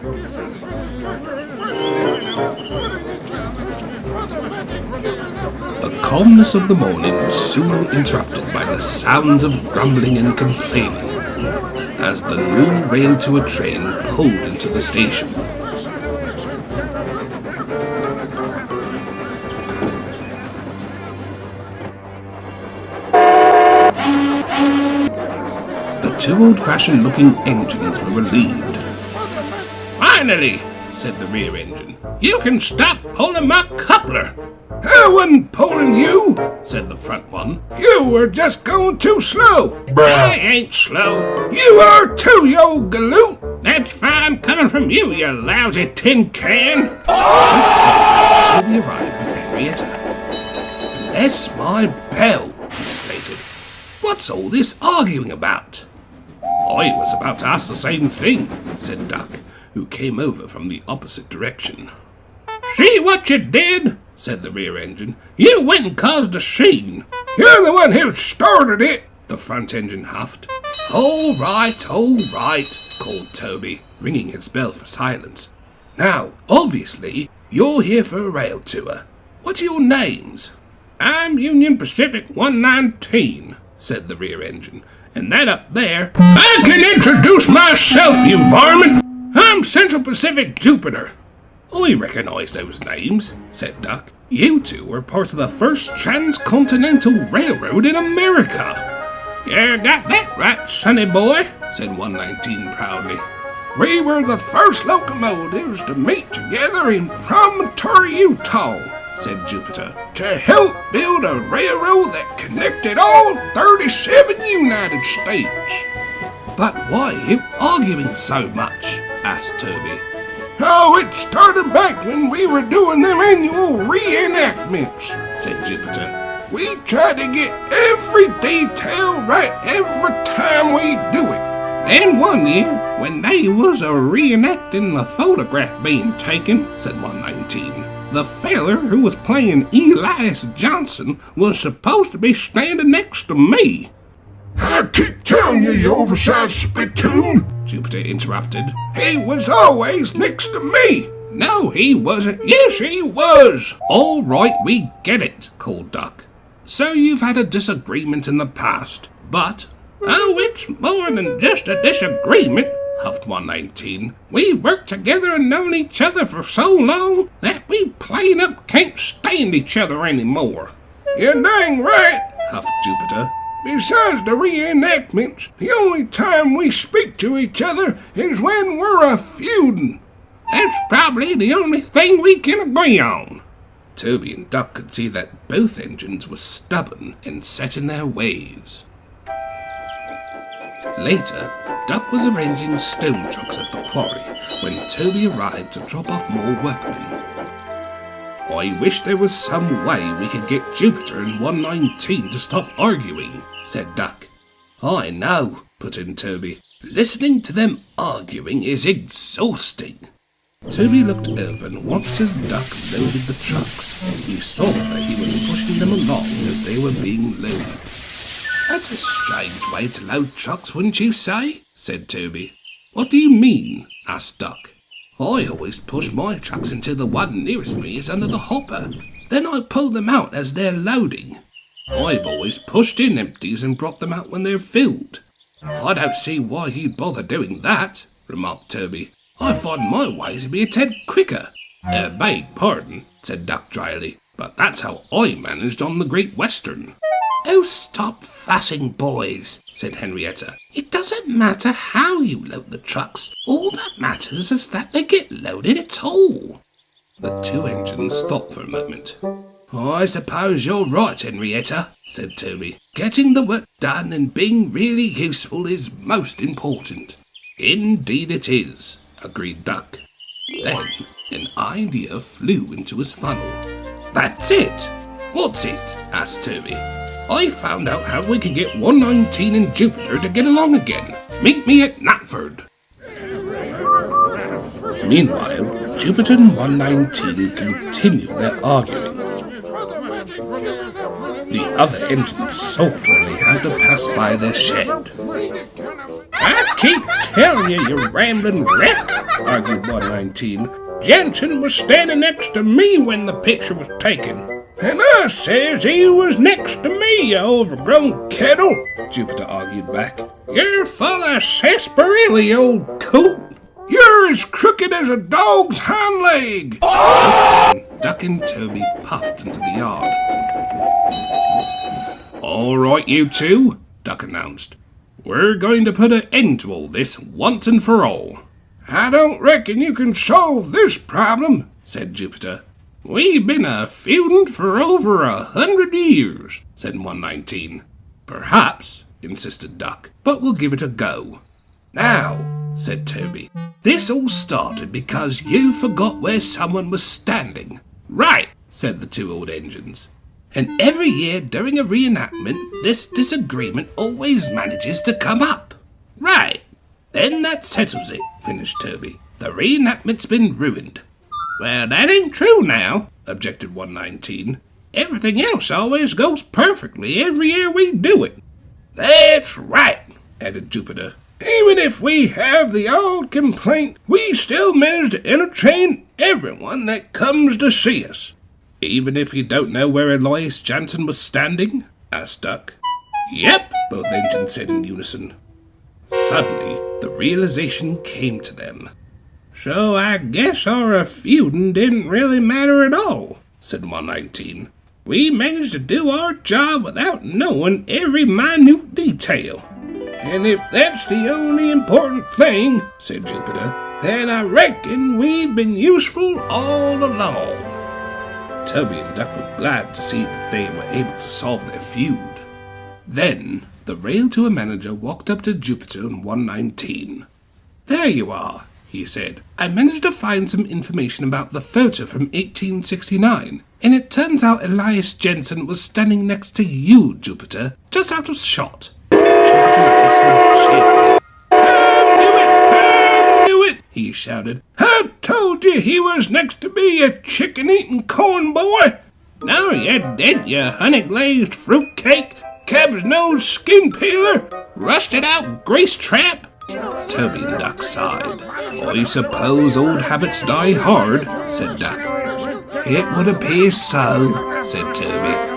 The calmness of the morning was soon interrupted by the sounds of grumbling and complaining as the new rail-tour train pulled into the station. The two old-fashioned looking engines were relieved. "Finally," said the rear engine, "you can stop pulling my coupler." "I wasn't pulling you," said the front one. "You were just going too slow." "I ain't slow." "You are too, you old galoot." "That's fine coming from you, you lousy tin can." Just then, Toby arrived with Henrietta. "Bless my bell," he stated. "What's all this arguing about?" "I was about to ask the same thing," said Duck, who came over from the opposite direction. "See what you did?" said the rear engine. "You went and caused a scene." "You're the one who started it," the front engine huffed. All right, called Toby, ringing his bell for silence. "Now, obviously, you're here for a rail tour. What are your names?" "I'm Union Pacific 119, said the rear engine. "And that up there—" "I can introduce myself, you varmint! I'm Central Pacific Jupiter." "I recognise those names," said Duck. "You two were part of the first transcontinental railroad in America." "You got that right, sonny boy," said 119 proudly. "We were the first locomotives to meet together in Promontory, Utah," said Jupiter, "to help build a railroad that connected all 37 United States." "But why are you arguing so much?" asked Toby. "Oh, it started back when we were doing them annual reenactments," said Jupiter. "We try to get every detail right every time we do it." "Then one year, when they was reenacting the photograph being taken," said 119, "the feller who was playing Elias Johnson was supposed to be standing next to me." "I keep telling you, you oversized spittoon," Jupiter interrupted. "He was always next to me." "No, he wasn't." "Yes, he was." "All right, we get it," called Duck. "So you've had a disagreement in the past, but—" "Oh, it's more than just a disagreement," huffed 119. "We worked together and known each other for so long that we plain up can't stand each other anymore." "You're dang right," huffed Jupiter. "Besides the reenactments, the only time we speak to each other is when we're a-feudin'." "That's probably the only thing we can agree on." Toby and Duck could see that both engines were stubborn and set in their ways. Later, Duck was arranging stone trucks at the quarry when Toby arrived to drop off more workmen. "I wish there was some way we could get Jupiter and 119 to stop arguing," said Duck. "I know," put in Toby. "Listening to them arguing is exhausting." Toby looked over and watched as Duck loaded the trucks. He saw that he was pushing them along as they were being loaded. "That's a strange way to load trucks, wouldn't you say?" said Toby. "What do you mean?" asked Duck. "I always push my trucks until the one nearest me is under the hopper. Then I pull them out as they're loading. I've always pushed in empties and brought them out when they're filled." "I don't see why you'd bother doing that," remarked Toby. "I find my ways to be a tad quicker." "Beg pardon," said Duck dryly, "but that's how I managed on the Great Western." "Oh, stop fussing, boys," said Henrietta. "It doesn't matter how you load the trucks. All that matters is that they get loaded at all." The two engines thought for a moment. "I suppose you're right, Henrietta," said Toby. "Getting the work done and being really useful is most important." "Indeed it is," agreed Duck. Then an idea flew into his funnel. "That's it!" "What's it?" asked Toby. "I found out how we can get 119 and Jupiter to get along again. Meet me at Knapford." Meanwhile, Jupiter and 119 continued their arguing. The other engines sulked when they had to pass by their shed. "I keep telling you, you rambling wreck," argued 119. Jensen was standing next to me when the picture was taken. And I says he was next to me, you overgrown kettle, Jupiter argued back. You're full of sarsaparilla, you old coot. You're as crooked as a dog's hind leg. Just then, Duck and Toby puffed into the yard. All right, you two, Duck announced. We're going to put an end to all this once and for all. I don't reckon you can solve this problem, said Jupiter. We've been feuding for over 100 years, said 119. Perhaps, insisted Duck, but we'll give it a go. Now, said Toby, this all started because you forgot where someone was standing. Right, said the two old engines. And every year during a reenactment, this disagreement always manages to come up. Right. Then that settles it, finished Toby. The reenactment's been ruined. Well, that ain't true now, objected 119. Everything else always goes perfectly every year we do it. That's right, added Jupiter. Even if we have the odd complaint, we still manage to entertain everyone that comes to see us. Even if you don't know where Elias Jansen was standing? Asked Duck. Yep, both engines said in unison. Suddenly, the realization came to them. So I guess our feuding didn't really matter at all, said 119. We managed to do our job without knowing every minute detail. And if that's the only important thing, said Jupiter, then I reckon we've been useful all along. Toby and Duck were glad to see that they were able to solve their feud. Then, the railtour manager walked up to Jupiter and 119. There you are, he said. I managed to find some information about the photo from 1869, and it turns out Elias Jensen was standing next to you, Jupiter, just out of shot. Jupiter listened cheerfully. I knew it, he shouted. I told you he was next to me, you chicken-eating corn boy. No, you did, you honey-glazed fruitcake, cab's nose skin peeler, rusted-out grease trap. Toby and Duck sighed. I suppose old habits die hard, said Duck. It would appear so, said Toby.